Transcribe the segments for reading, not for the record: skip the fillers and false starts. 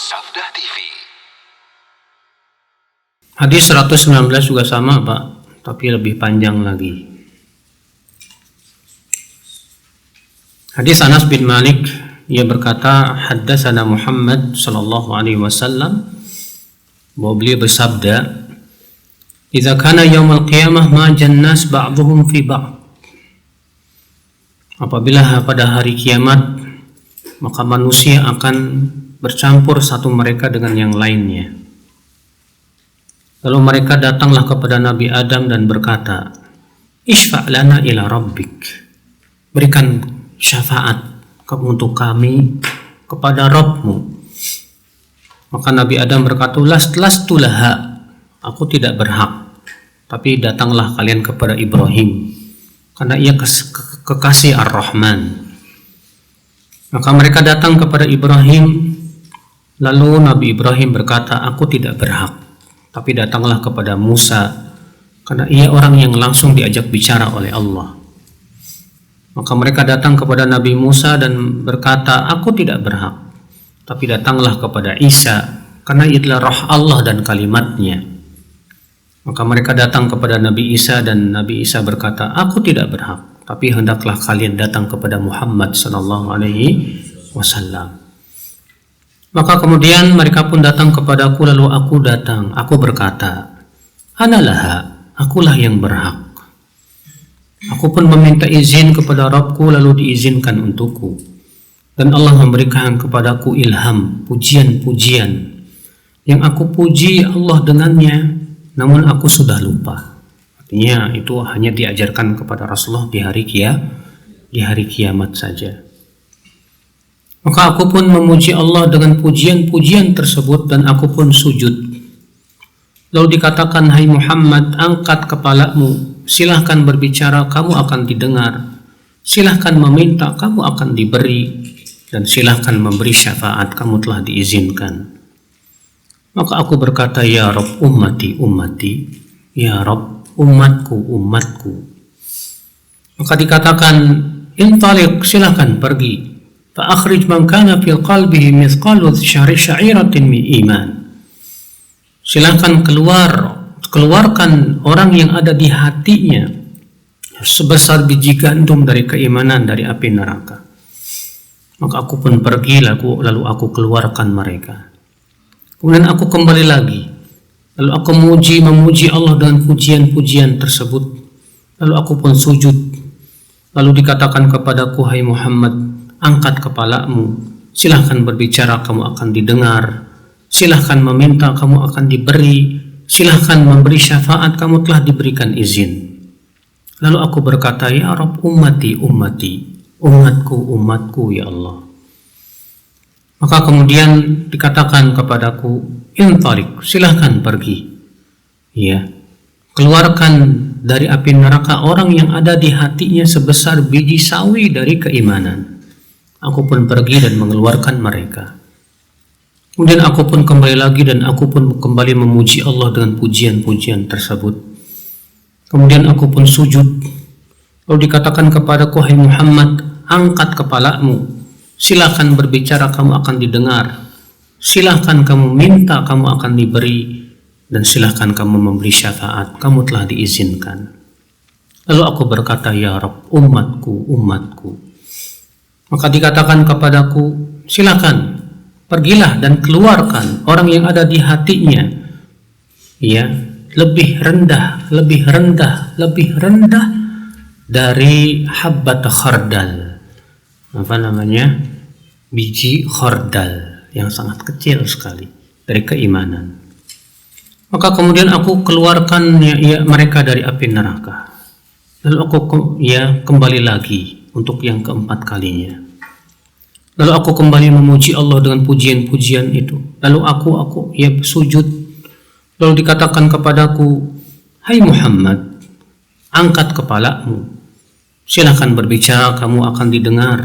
Sabda TV. Hadis 119 juga sama Pak, tapi lebih panjang lagi. Hadis Anas bin Malik, ia berkata, haddatsana Muhammad sallallahu alaihi wasallam, bahwa beliau bersabda, "Idza kana yaumul qiyamah ma jannas ba'dhum fi ba'd." Apabila pada hari kiamat, maka manusia akan bercampur satu mereka dengan yang lainnya. Lalu mereka datanglah kepada Nabi Adam dan berkata, "Ishfa' lana ila rabbik." Berikan syafaat untuk kami kepada Rabbmu. Maka Nabi Adam berkata, "Lastu laha." Aku tidak berhak. Tapi datanglah kalian kepada Ibrahim, karena ia kekasih Ar-Rahman. Maka mereka datang kepada Ibrahim. Lalu Nabi Ibrahim berkata, "Aku tidak berhak." Tapi datanglah kepada Musa, karena ia orang yang langsung diajak bicara oleh Allah. Maka mereka datang kepada Nabi Musa dan berkata, "Aku tidak berhak." Tapi datanglah kepada Isa, karena ia adalah roh Allah dan kalimatnya. Maka mereka datang kepada Nabi Isa dan Nabi Isa berkata, "Aku tidak berhak. Tapi hendaklah kalian datang kepada Muhammad sallallahu alaihi wasallam." Maka kemudian mereka pun datang kepadaku, lalu aku datang. Aku berkata, "Ana laha, akulah yang berhak." Aku pun meminta izin kepada Rabbku, lalu diizinkan untukku. Dan Allah memberikan kepadaku ilham, pujian-pujian yang aku puji Allah dengannya, namun aku sudah lupa. Artinya itu hanya diajarkan kepada Rasulullah di hari kiamat saja. Maka aku pun memuji Allah dengan pujian-pujian tersebut dan aku pun sujud. Lalu dikatakan, "Hai Muhammad, angkat kepalamu, silahkan berbicara, kamu akan didengar. Silahkan meminta, kamu akan diberi. Dan silahkan memberi syafaat, kamu telah diizinkan." Maka aku berkata, "Ya Rabb, ummati, ummati." Ya Rabb, umatku, umatku. Maka dikatakan, "Intaliq, silahkan pergi. Fa akhrij man kana fi qalbihi mithqalu sya'iratin min iman." Silahkan keluarkan orang yang ada di hatinya sebesar biji gandum dari keimanan dari api neraka. Maka aku pun pergi, lalu aku keluarkan mereka. Kemudian aku kembali lagi. Lalu aku memuji Allah dengan pujian-pujian tersebut. Lalu aku pun sujud. Lalu dikatakan kepadaku, "Hai Muhammad, angkat kepalamu. Silahkan berbicara, kamu akan didengar. Silahkan meminta, kamu akan diberi. Silahkan memberi syafaat, kamu telah diberikan izin." Lalu aku berkata, "Ya Rabb, ummati, ummati." Umatku, umatku, ya Allah. Maka kemudian dikatakan kepadaku, "Intariq, silahkan pergi." Ya, keluarkan dari api neraka orang yang ada di hatinya sebesar biji sawi dari keimanan. Aku pun pergi dan mengeluarkan mereka. Kemudian aku pun kembali lagi dan aku pun kembali memuji Allah dengan pujian-pujian tersebut. Kemudian aku pun sujud. Lalu dikatakan kepadaku, "Hai Muhammad, angkat kepalamu. Silahkan berbicara, kamu akan didengar. Silahkan kamu minta, kamu akan diberi. Dan silahkan kamu memberi syafaat, kamu telah diizinkan." Lalu aku berkata, "Ya Rabb, umatku, umatku." Maka dikatakan kepadaku, "Silahkan, pergilah dan keluarkan orang yang ada di hatinya. Ya, lebih rendah, lebih rendah, lebih rendah dari habbat khardal." Biji khardal yang sangat kecil sekali dari keimanan. Maka kemudian aku keluarkan mereka dari api neraka. Lalu aku kembali lagi untuk yang keempat kalinya. Lalu aku kembali memuji Allah dengan pujian-pujian itu. Lalu aku sujud. Lalu dikatakan kepadaku, "Hai Muhammad, angkat kepalamu. Silahkan berbicara, kamu akan didengar.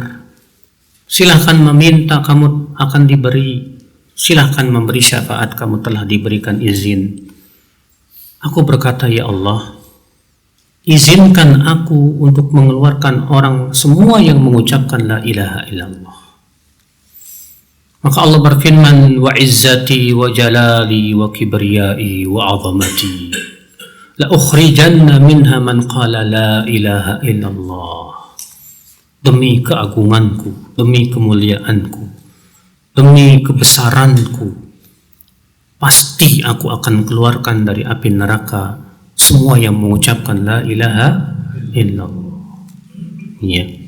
Silahkan meminta, kamu akan diberi. Silahkan memberi syafaat, kamu telah diberikan izin." Aku berkata, "Ya Allah, izinkan aku untuk mengeluarkan orang semua yang mengucapkan la ilaha illallah." Maka Allah berfirman, wa izzati wa jalali wa kibriyai wa azamati la ukhrijanna minha man qala la ilaha illallah. Demi keagunganku, demi kemuliaanku, demi kebesaranku, pasti aku akan keluarkan dari api neraka semua yang mengucapkan la ilaha illallah. Ya.